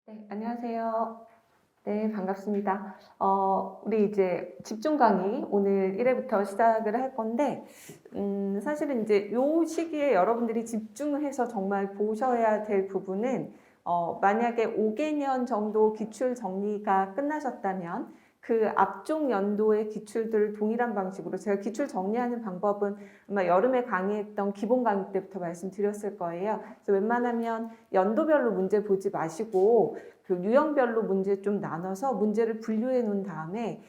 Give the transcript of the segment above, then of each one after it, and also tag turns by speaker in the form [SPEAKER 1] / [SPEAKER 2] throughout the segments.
[SPEAKER 1] 네, 안녕하세요. 네, 반갑습니다. 우리 이제 집중 강의 오늘 1회부터 시작을 할 건데, 사실은 이제 요 시기에 여러분들이 집중해서 정말 보셔야 될 부분은, 만약에 5개년 정도 기출 정리가 끝나셨다면, 그 앞쪽 연도의 기출들을 동일한 방식으로, 제가 기출 정리하는 방법은 아마 여름에 강의했던 기본 강의 때부터 말씀드렸을 거예요. 그래서 웬만하면 연도별로 문제 보지 마시고, 그 유형별로 문제 좀 나눠서 문제를 분류해 놓은 다음에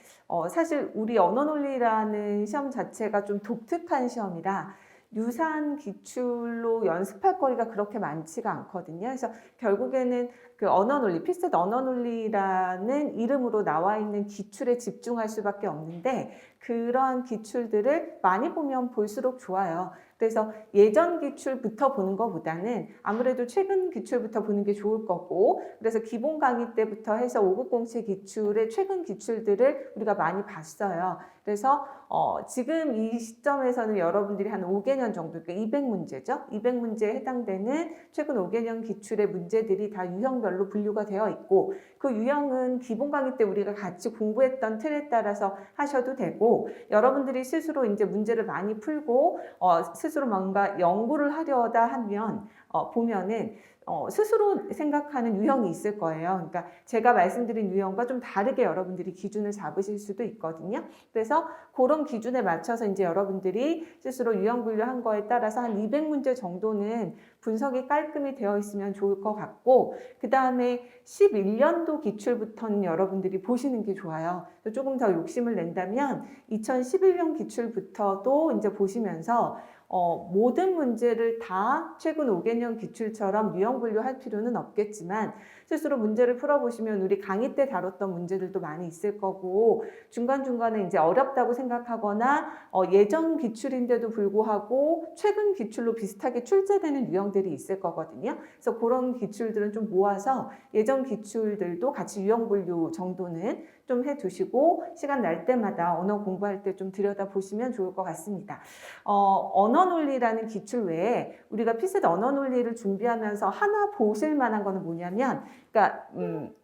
[SPEAKER 1] 사실 우리 언어논리라는 시험 자체가 좀 독특한 시험이라 유사한 기출로 연습할 거리가 그렇게 많지가 않거든요. 그래서 결국에는 그 언어논리, 필셋 언어논리라는 이름으로 나와 있는 기출에 집중할 수밖에 없는데 그런 기출들을 많이 보면 볼수록 좋아요. 그래서 예전 기출부터 보는 것보다는 아무래도 최근 기출부터 보는 게 좋을 거고, 그래서 기본 강의 때부터 해서 5급 공채 기출의 최근 기출들을 우리가 많이 봤어요. 그래서 지금 이 시점에서는 여러분들이 한 5개년 정도, 그러니까 200문제죠. 200문제에 해당되는 최근 5개년 기출의 문제들이 다 유형별로 분류가 되어 있고, 그 유형은 기본 강의 때 우리가 같이 공부했던 틀에 따라서 하셔도 되고, 여러분들이 스스로 이제 문제를 많이 풀고 스스로 뭔가 연구를 하려다 하면 보면은 스스로 생각하는 유형이 있을 거예요. 그러니까 제가 말씀드린 유형과 좀 다르게 여러분들이 기준을 잡으실 수도 있거든요. 그래서 그런 기준에 맞춰서 이제 여러분들이 스스로 유형 분류한 거에 따라서 한 200문제 정도는 분석이 깔끔히 되어 있으면 좋을 것 같고, 그 다음에 11년도 기출부터는 여러분들이 보시는 게 좋아요. 조금 더 욕심을 낸다면 2011년 기출부터도 이제 보시면서 모든 문제를 다 최근 5개년 기출처럼 유형 분류할 필요는 없겠지만 스스로 문제를 풀어보시면 우리 강의 때 다뤘던 문제들도 많이 있을 거고, 중간중간에 이제 어렵다고 생각하거나 예전 기출인데도 불구하고 최근 기출로 비슷하게 출제되는 유형들이 있을 거거든요. 그래서 그런 기출들은 좀 모아서 예전 기출들도 같이 유형 분류 정도는 좀 해두시고 시간 날 때마다 언어 공부할 때 좀 들여다보시면 좋을 것 같습니다. 언어논리라는 기출 외에 우리가 필셋 언어논리를 준비하면서 하나 보실 만한 거는 뭐냐면, 그러니까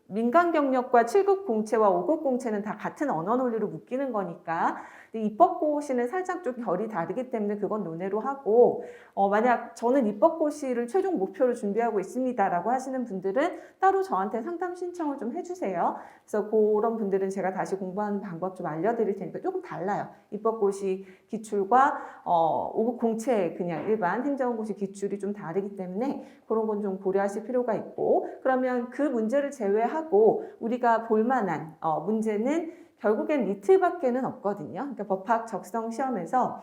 [SPEAKER 1] 민간 경력과 7급 공채와 5급 공채는 다 같은 언어논리로 묶이는 거니까, 근데 입법고시는 살짝 좀 결이 다르기 때문에 그건 논외로 하고, 만약 저는 입법고시를 최종 목표로 준비하고 있습니다라고 하시는 분들은 따로 저한테 상담 신청을 좀 해주세요. 그래서 그런 분들은 제가 다시 공부하는 방법 좀 알려드릴 테니까 조금 달라요. 입법고시 기출과 5급 공채 그냥 일반 행정고시 기출이 좀 다르기 때문에 그런 건 좀 고려하실 필요가 있고, 그러면 그 문제를 제외하고 우리가 볼만한 문제는 결국엔 리트밖에는 없거든요. 그러니까 법학 적성 시험에서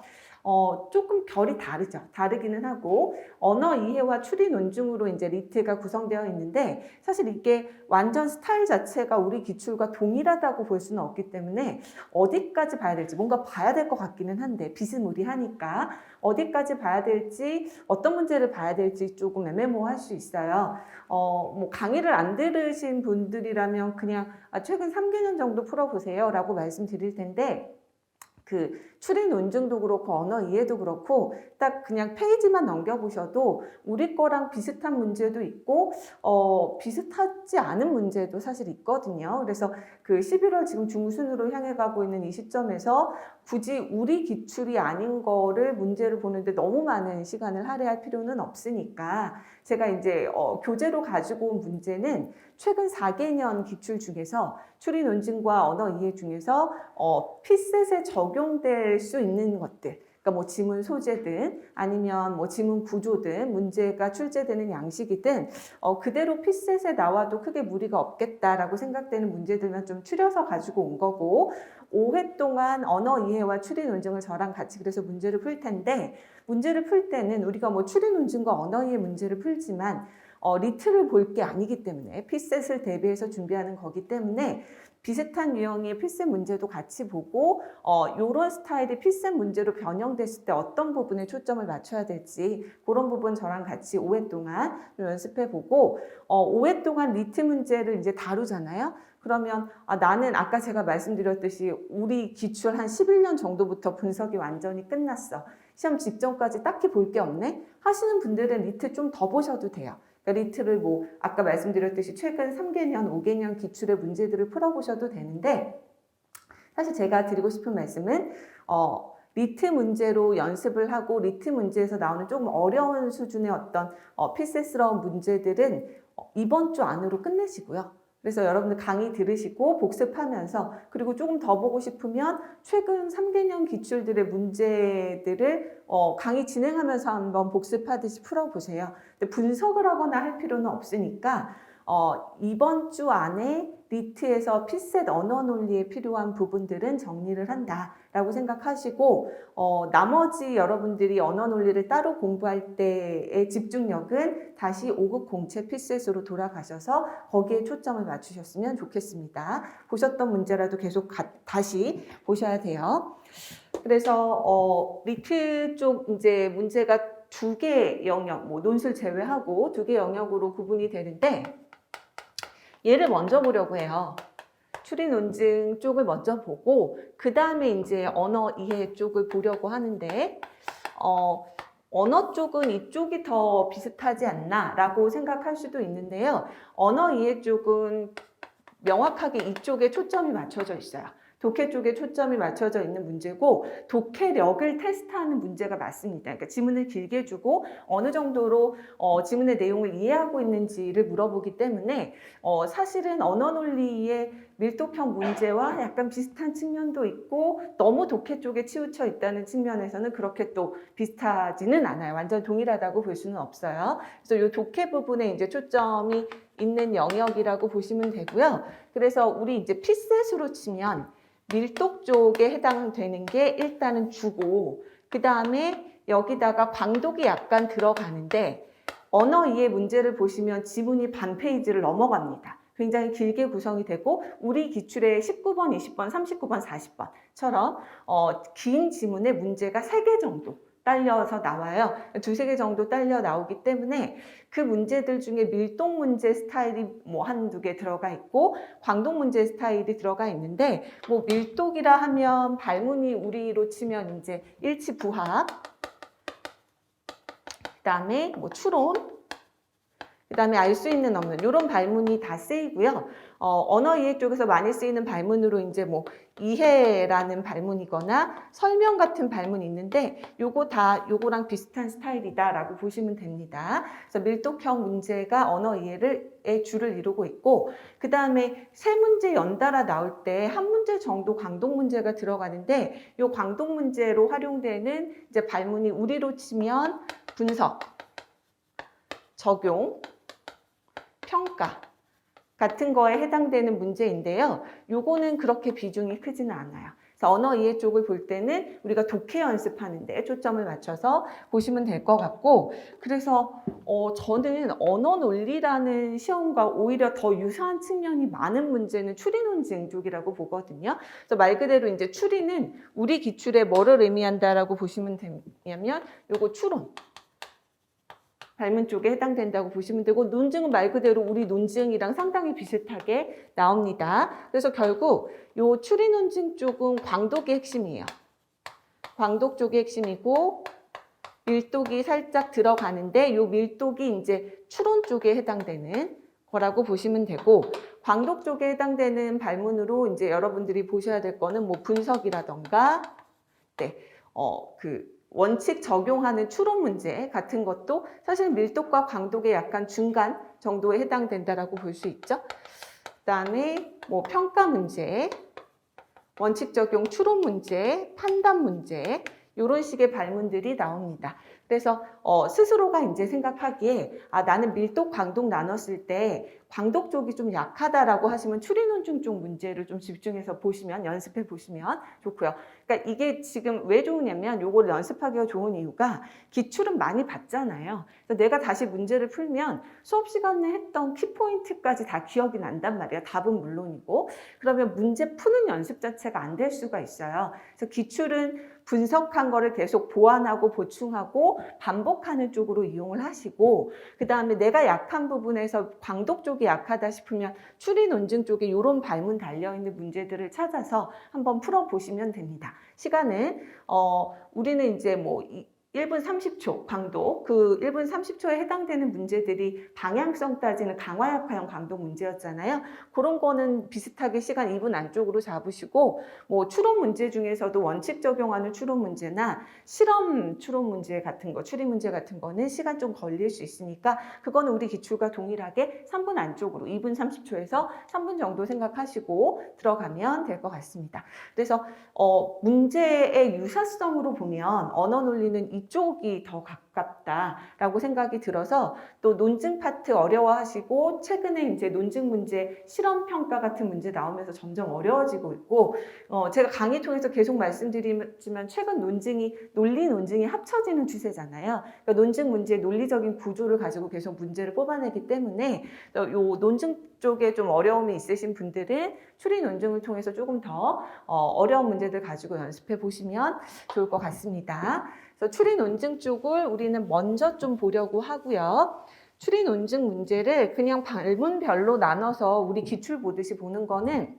[SPEAKER 1] 조금 결이 다르죠. 다르기는 하고 언어 이해와 추리 논증으로 이제 리트가 구성되어 있는데, 사실 이게 완전 스타일 자체가 우리 기출과 동일하다고 볼 수는 없기 때문에 어디까지 봐야 될지 뭔가 봐야 될 것 같기는 한데 비스무리하니까 어디까지 봐야 될지 어떤 문제를 봐야 될지 조금 애매모호할 수 있어요. 뭐 강의를 안 들으신 분들이라면 그냥 최근 3개년 정도 풀어보세요 라고 말씀드릴 텐데, 그 추리 논증도 그렇고 언어 이해도 그렇고 딱 그냥 페이지만 넘겨보셔도 우리 거랑 비슷한 문제도 있고 비슷하지 않은 문제도 사실 있거든요. 그래서 그 11월 지금 중순으로 향해 가고 있는 이 시점에서 굳이 우리 기출이 아닌 거를 문제를 보는데 너무 많은 시간을 할애할 필요는 없으니까 제가 이제 교재로 가지고 온 문제는 최근 4개년 기출 중에서 추리 논증과 언어 이해 중에서 필셋에 적용될 수 있는 것들, 그러니까 뭐 지문 소재든 아니면 뭐 지문 구조든 문제가 출제되는 양식이든 그대로 필셋에 나와도 크게 무리가 없겠다라고 생각되는 문제들만 좀 추려서 가지고 온 거고, 5회 동안 언어 이해와 추리 논증을 저랑 같이 그래서 문제를 풀 텐데, 문제를 풀 때는 우리가 뭐 추리 논증과 언어 이해 문제를 풀지만 리트를 볼 게 아니기 때문에 필셋을 대비해서 준비하는 거기 때문에 비슷한 유형의 필셋 문제도 같이 보고 이런 스타일의 필셋 문제로 변형됐을 때 어떤 부분에 초점을 맞춰야 될지 그런 부분 저랑 같이 5회 동안 연습해보고 5회 동안 리트 문제를 이제 다루잖아요. 그러면 나는 아까 제가 말씀드렸듯이 우리 기출 한 11년 정도부터 분석이 완전히 끝났어. 시험 직전까지 딱히 볼 게 없네 하시는 분들은 리트 좀 더 보셔도 돼요. 그러니까 리트를 뭐 아까 말씀드렸듯이 최근 3개년, 5개년 기출의 문제들을 풀어보셔도 되는데 사실 제가 드리고 싶은 말씀은 리트 문제로 연습을 하고 리트 문제에서 나오는 조금 어려운 수준의 어떤 필세스러운 문제들은 이번 주 안으로 끝내시고요. 그래서 여러분들 강의 들으시고 복습하면서 그리고 조금 더 보고 싶으면 최근 3개년 기출들의 문제들을 강의 진행하면서 한번 복습하듯이 풀어보세요. 근데 분석을 하거나 할 필요는 없으니까 이번 주 안에 리트에서 필셋 언어 논리에 필요한 부분들은 정리를 한다라고 생각하시고 나머지 여러분들이 언어 논리를 따로 공부할 때의 집중력은 다시 5급 공채 필셋으로 돌아가셔서 거기에 초점을 맞추셨으면 좋겠습니다. 보셨던 문제라도 계속 다시 보셔야 돼요. 그래서 리트 쪽 이제 문제가 2개 영역, 뭐 논술 제외하고 2개 영역으로 구분이 되는데 얘를 먼저 보려고 해요. 추리 논증 쪽을 먼저 보고 그 다음에 이제 언어 이해 쪽을 보려고 하는데 언어 쪽은 이쪽이 더 비슷하지 않나 라고 생각할 수도 있는데요. 언어 이해 쪽은 명확하게 이쪽에 초점이 맞춰져 있어요. 독해 쪽에 초점이 맞춰져 있는 문제고 독해력을 테스트하는 문제가 맞습니다. 그러니까 지문을 길게 주고 어느 정도로 지문의 내용을 이해하고 있는지를 물어보기 때문에 사실은 언어 논리의 밀도형 문제와 약간 비슷한 측면도 있고 너무 독해 쪽에 치우쳐 있다는 측면에서는 그렇게 또 비슷하지는 않아요. 완전 동일하다고 볼 수는 없어요. 그래서 이 독해 부분에 이제 초점이 있는 영역이라고 보시면 되고요. 그래서 우리 이제 필셋으로 치면 밀독 쪽에 해당되는 게 일단은 주고 그 다음에 여기다가 광독이 약간 들어가는데 언어 이해 문제를 보시면 지문이 반 페이지를 넘어갑니다. 굉장히 길게 구성이 되고 우리 기출의 19번, 20번, 39번, 40번처럼 긴 지문의 문제가 3개 정도 딸려서 나와요. 2-3개 정도 딸려 나오기 때문에 그 문제들 중에 밀독 문제 스타일이 뭐 1-2개 들어가 있고 광독 문제 스타일이 들어가 있는데 뭐 밀독이라 하면 발문이 우리로 치면 이제 일치 부합, 그다음에 뭐 추론, 그다음에 알 수 있는 없는 이런 발문이 다 쓰이고요. 언어 이해 쪽에서 많이 쓰이는 발문으로 이제 뭐 이해라는 발문이거나 설명 같은 발문이 있는데 요거랑 비슷한 스타일이다라고 보시면 됩니다. 그래서 밀독형 문제가 언어 이해의 주를 이루고 있고 그 다음에 3문제 연달아 나올 때 한 문제 정도 광독 문제가 들어가는데 요 광독 문제로 활용되는 이제 발문이 우리로 치면 분석, 적용, 평가 같은 거에 해당되는 문제인데요. 요거는 그렇게 비중이 크지는 않아요. 그래서 언어 이해 쪽을 볼 때는 우리가 독해 연습하는데 초점을 맞춰서 보시면 될 것 같고 그래서 저는 언어 논리라는 시험과 오히려 더 유사한 측면이 많은 문제는 추리 논증 쪽이라고 보거든요. 그래서 말 그대로 이제 추리는 우리 기출에 뭐를 의미한다라고 보시면 되냐면 요거 추론. 발문 쪽에 해당된다고 보시면 되고 논증은 말 그대로 우리 논증이랑 상당히 비슷하게 나옵니다. 그래서 결국 요 추리 논증 쪽은 광독이 핵심이에요. 광독 쪽이 핵심이고 밀독이 살짝 들어가는데 요 밀독이 이제 추론 쪽에 해당되는 거라고 보시면 되고 광독 쪽에 해당되는 발문으로 이제 여러분들이 보셔야 될 거는 뭐 분석이라던가 원칙 적용하는 추론 문제 같은 것도 사실 밀독과 광독의 약간 중간 정도에 해당된다라고 볼 수 있죠. 그다음에 뭐 평가 문제, 원칙 적용 추론 문제, 판단 문제 이런 식의 발문들이 나옵니다. 그래서 스스로가 이제 생각하기에 나는 밀독, 광독 나눴을 때 광독 쪽이 좀 약하다라고 하시면 추리 논증 쪽 문제를 좀 집중해서 보시면 연습해 보시면 좋고요. 그러니까 이게 지금 왜 좋으냐면 요거를 연습하기가 좋은 이유가 기출은 많이 봤잖아요. 그래서 내가 다시 문제를 풀면 수업 시간에 했던 키포인트까지 다 기억이 난단 말이에요. 답은 물론이고. 그러면 문제 푸는 연습 자체가 안 될 수가 있어요. 그래서 기출은 분석한 거를 계속 보완하고 보충하고 반복하는 쪽으로 이용을 하시고 그 다음에 내가 약한 부분에서 광독 쪽이 약하다 싶으면 추리 논증 쪽에 이런 발문 달려있는 문제들을 찾아서 한번 풀어보시면 됩니다. 시간은 우리는 이제 뭐 1분 30초 강도, 그 1분 30초에 해당되는 문제들이 방향성 따지는 강화약화형 강도 문제였잖아요. 그런 거는 비슷하게 시간 2분 안쪽으로 잡으시고, 뭐 추론 문제 중에서도 원칙 적용하는 추론 문제나 실험 추론 문제 같은 거, 추리 문제 같은 거는 시간 좀 걸릴 수 있으니까 그거는 우리 기출과 동일하게 3분 안쪽으로 2분 30초에서 3분 정도 생각하시고 들어가면 될 것 같습니다. 그래서 문제의 유사성으로 보면 언어 논리는 이쪽이 더 가깝다라고 생각이 들어서, 또 논증 파트 어려워하시고 최근에 이제 논증 문제, 실험 평가 같은 문제 나오면서 점점 어려워지고 있고, 제가 강의 통해서 계속 말씀드리지만 최근 논리 논증이 합쳐지는 추세잖아요. 그러니까 논증 문제의 논리적인 구조를 가지고 계속 문제를 뽑아내기 때문에 요 논증 쪽에 좀 어려움이 있으신 분들은 추리 논증을 통해서 조금 더 어려운 문제들 가지고 연습해 보시면 좋을 것 같습니다. 그래서 추리 논증 쪽을 우리는 먼저 좀 보려고 하고요. 추리 논증 문제를 그냥 발문별로 나눠서 우리 기출 보듯이 보는 거는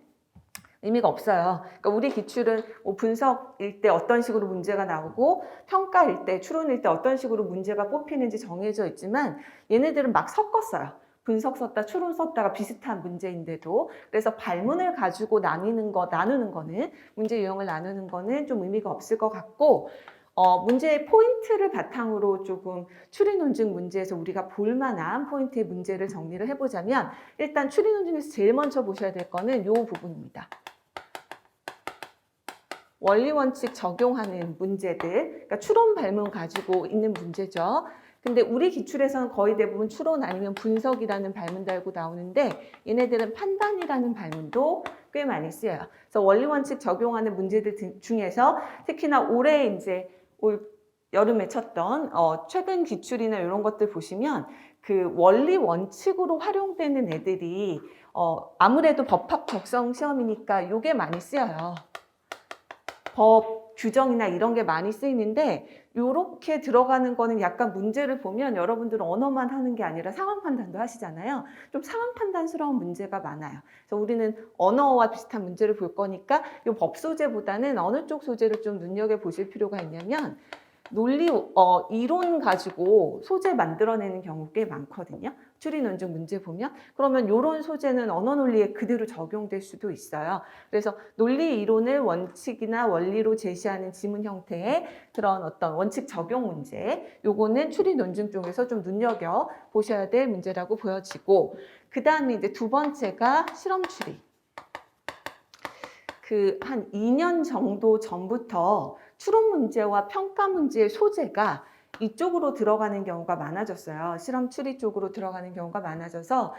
[SPEAKER 1] 의미가 없어요. 그러니까 우리 기출은 뭐 분석일 때 어떤 식으로 문제가 나오고 평가일 때, 추론일 때 어떤 식으로 문제가 뽑히는지 정해져 있지만 얘네들은 막 섞었어요. 분석 썼다, 추론 썼다가 비슷한 문제인데도. 그래서 발문을 가지고 나누는 거는, 문제 유형을 나누는 거는 좀 의미가 없을 것 같고, 문제의 포인트를 바탕으로 조금 추리 논증 문제에서 우리가 볼 만한 포인트의 문제를 정리를 해보자면, 일단 추리 논증에서 제일 먼저 보셔야 될 거는 이 부분입니다. 원리 원칙 적용하는 문제들, 그러니까 추론 발문 가지고 있는 문제죠. 근데 우리 기출에서는 거의 대부분 추론 아니면 분석이라는 발문 달고 나오는데, 얘네들은 판단이라는 발문도 꽤 많이 쓰여요. 그래서 원리 원칙 적용하는 문제들 중에서 특히나 올해 이제 올 여름에 쳤던 최근 기출이나 이런 것들 보시면 그 원리 원칙으로 활용되는 애들이 아무래도 법학 적성 시험이니까 요게 많이 쓰여요. 법 규정이나 이런 게 많이 쓰이는데, 이렇게 들어가는 거는 약간 문제를 보면 여러분들은 언어만 하는 게 아니라 상황 판단도 하시잖아요. 좀 상황 판단스러운 문제가 많아요. 그래서 우리는 언어와 비슷한 문제를 볼 거니까 이 법 소재보다는 어느 쪽 소재를 좀 눈여겨보실 필요가 있냐면, 논리, 이론 가지고 소재 만들어내는 경우 꽤 많거든요. 추리 논증 문제 보면. 그러면 이런 소재는 언어 논리에 그대로 적용될 수도 있어요. 그래서 논리 이론을 원칙이나 원리로 제시하는 지문 형태의 그런 어떤 원칙 적용 문제, 요거는 추리 논증 쪽에서 좀 눈여겨 보셔야 될 문제라고 보여지고, 그 다음에 이제 두 번째가 실험 추리. 한 2년 정도 전부터 추론 문제와 평가 문제의 소재가 이쪽으로 들어가는 경우가 많아졌어요. 실험 추리 쪽으로 들어가는 경우가 많아져서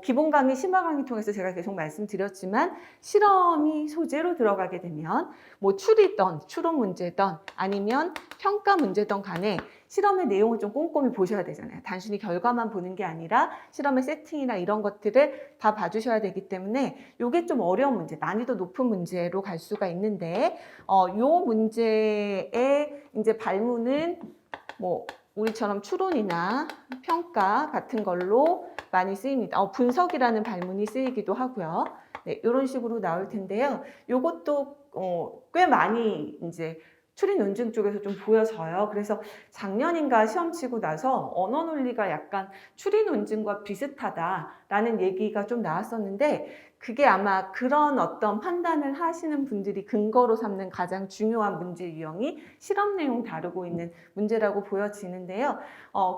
[SPEAKER 1] 기본 강의, 심화 강의 통해서 제가 계속 말씀드렸지만, 실험이 소재로 들어가게 되면 뭐 추리든 추론 문제든 아니면 평가 문제든 간에 실험의 내용을 좀 꼼꼼히 보셔야 되잖아요. 단순히 결과만 보는 게 아니라 실험의 세팅이나 이런 것들을 다 봐주셔야 되기 때문에 이게 좀 어려운 문제, 난이도 높은 문제로 갈 수가 있는데, 요 문제의 이제 발문은 뭐 우리처럼 추론이나 평가 같은 걸로 많이 쓰입니다. 분석이라는 발문이 쓰이기도 하고요. 네, 이런 식으로 나올 텐데요. 요것도 꽤 많이 이제 추리 논증 쪽에서 좀 보여져요. 그래서 작년인가 시험 치고 나서 언어 논리가 약간 추리 논증과 비슷하다라는 얘기가 좀 나왔었는데, 그게 아마 그런 어떤 판단을 하시는 분들이 근거로 삼는 가장 중요한 문제 유형이 실험 내용 다루고 있는 문제라고 보여지는데요.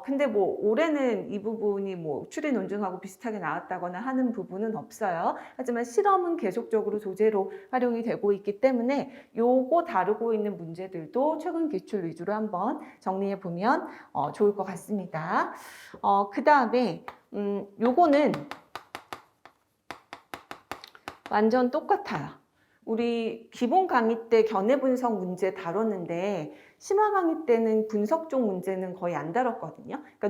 [SPEAKER 1] 근데 뭐 올해는 이 부분이 뭐 추리 논증하고 비슷하게 나왔다거나 하는 부분은 없어요. 하지만 실험은 계속적으로 소재로 활용이 되고 있기 때문에 요거 다루고 있는 문제들도 최근 기출 위주로 한번 정리해 보면 좋을 것 같습니다. 그 다음에 요거는 완전 똑같아요. 우리 기본 강의 때 견해 분석 문제 다뤘는데, 심화 강의 때는 분석 쪽 문제는 거의 안 다뤘거든요. 그러니까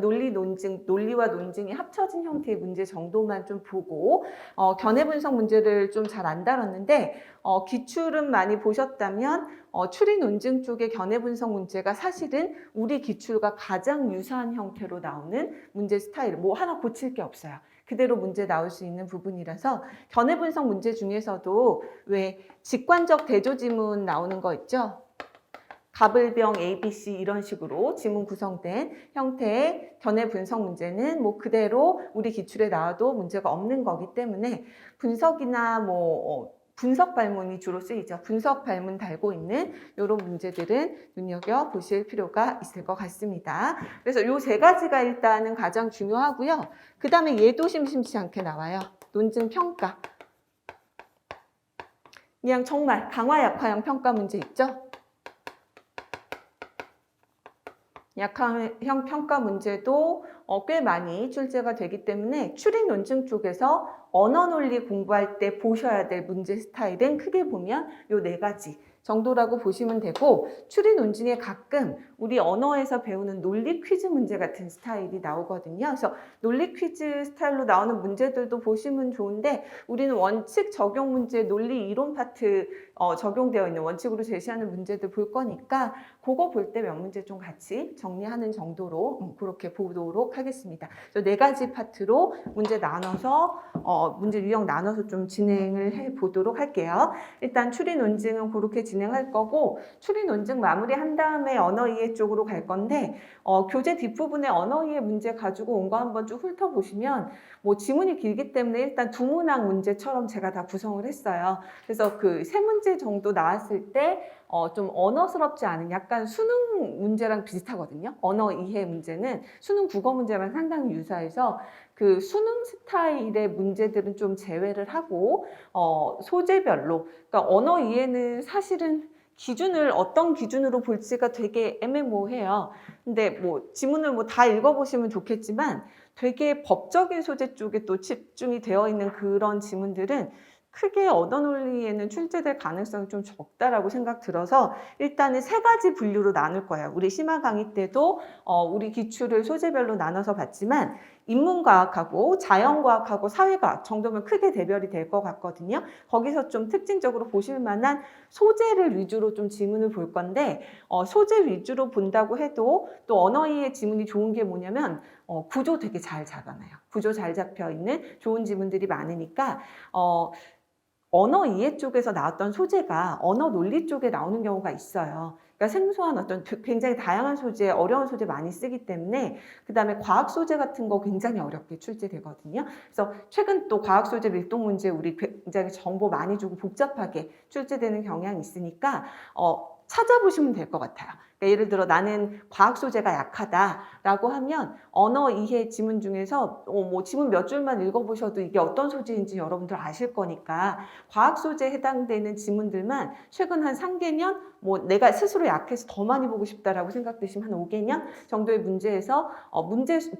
[SPEAKER 1] 논리와 논증이 합쳐진 형태의 문제 정도만 좀 보고, 견해 분석 문제를 좀 잘 안 다뤘는데, 기출은 많이 보셨다면 추리 논증 쪽의 견해 분석 문제가 사실은 우리 기출과 가장 유사한 형태로 나오는 문제 스타일, 뭐 하나 고칠 게 없어요. 그대로 문제 나올 수 있는 부분이라서, 견해 분석 문제 중에서도 왜 직관적 대조 지문 나오는 거 있죠? 가불병 ABC 이런 식으로 지문 구성된 형태의 견해 분석 문제는 뭐 그대로 우리 기출에 나와도 문제가 없는 거기 때문에 분석이나 분석 발문이 주로 쓰이죠. 분석 발문 달고 있는 이런 문제들은 눈여겨 보실 필요가 있을 것 같습니다. 그래서 요 세 가지가 일단은 가장 중요하고요. 그 다음에 얘도 심심치 않게 나와요. 논증 평가. 그냥 정말 강화 약화형 평가 문제 있죠? 약화형 평가 문제도 꽤 많이 출제가 되기 때문에 추리 논증 쪽에서 언어 논리 공부할 때 보셔야 될 문제 스타일은 크게 보면 요 네 가지 정도라고 보시면 되고, 추리 논증에 가끔 우리 언어에서 배우는 논리 퀴즈 문제 같은 스타일이 나오거든요. 그래서 논리 퀴즈 스타일로 나오는 문제들도 보시면 좋은데, 우리는 원칙 적용 문제 논리 이론 파트 적용되어 있는 원칙으로 제시하는 문제들 볼 거니까 그거 볼 때 몇 문제 좀 같이 정리하는 정도로 그렇게 보도록 하겠습니다. 그래서 네 가지 파트로 문제 나눠서 문제 유형 나눠서 좀 진행을 해 보도록 할게요. 일단 추리 논증은 그렇게 진행할 거고, 추리 논증 마무리한 다음에 언어 이해 쪽으로 갈 건데, 교재 뒷부분에 언어 이해 문제 가지고 온 거 한번 쭉 훑어보시면 뭐 지문이 길기 때문에 일단 두 문항 문제처럼 제가 다 구성을 했어요. 그래서 그 세 문제 정도 나왔을 때 좀 언어스럽지 않은 약간 수능 문제랑 비슷하거든요. 언어 이해 문제는 수능 국어 문제랑 상당히 유사해서 그 수능 스타일의 문제들은 좀 제외를 하고 소재별로, 그러니까 언어 이해는 사실은 기준을 어떤 기준으로 볼지가 되게 애매모호해요. 근데 뭐 지문을 뭐 다 읽어보시면 좋겠지만 되게 법적인 소재 쪽에 또 집중이 되어 있는 그런 지문들은 크게 언어 논리에는 출제될 가능성이 좀 적다라고 생각 들어서 일단은 세 가지 분류로 나눌 거예요. 우리 심화 강의 때도 우리 기출을 소재별로 나눠서 봤지만 인문과학하고 자연과학하고 사회과학 정도면 크게 대별이 될 것 같거든요. 거기서 좀 특징적으로 보실 만한 소재를 위주로 좀 지문을 볼 건데, 소재 위주로 본다고 해도 또 언어 이해 지문이 좋은 게 뭐냐면 구조 되게 잘 잡아놔요. 구조 잘 잡혀 있는 좋은 지문들이 많으니까 언어 이해 쪽에서 나왔던 소재가 언어 논리 쪽에 나오는 경우가 있어요. 그러니까 생소한 어떤 굉장히 다양한 소재, 어려운 소재 많이 쓰기 때문에, 그 다음에 과학 소재 같은 거 굉장히 어렵게 출제되거든요. 그래서 최근 또 과학 소재 밀동 문제 우리 굉장히 정보 많이 주고 복잡하게 출제되는 경향이 있으니까 찾아보시면 될 것 같아요. 그러니까 예를 들어 나는 과학 소재가 약하다라고 하면 언어 이해 지문 중에서 뭐 지문 몇 줄만 읽어보셔도 이게 어떤 소재인지 여러분들 아실 거니까 과학 소재에 해당되는 지문들만 최근 한 3개년 뭐 내가 스스로 약해서 더 많이 보고 싶다라고 생각되시면 한 5개년 정도의 문제에서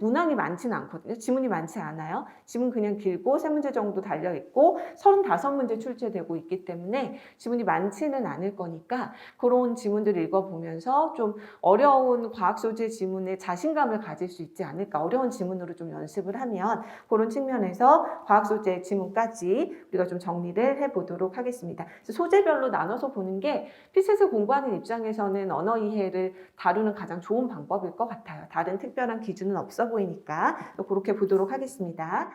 [SPEAKER 1] 문항이 많지는 않거든요. 지문이 많지 않아요. 지문 그냥 길고 3문제 정도 달려있고 35문제 출제되고 있기 때문에 지문이 많지는 않을 거니까 그런 지문들을 읽어보면서 좀 어려운 과학 소재 지문에 자신감을 가질 수 있지 않을까. 어려운 지문으로 좀 연습을 하면 그런 측면에서 과학 소재 지문까지 우리가 좀 정리를 해보도록 하겠습니다. 그래서 소재별로 나눠서 보는 게 PC에서 공부하는 입장에서는 언어 이해를 다루는 가장 좋은 방법일 것 같아요. 다른 특별한 기준은 없어 보이니까 그렇게 보도록 하겠습니다.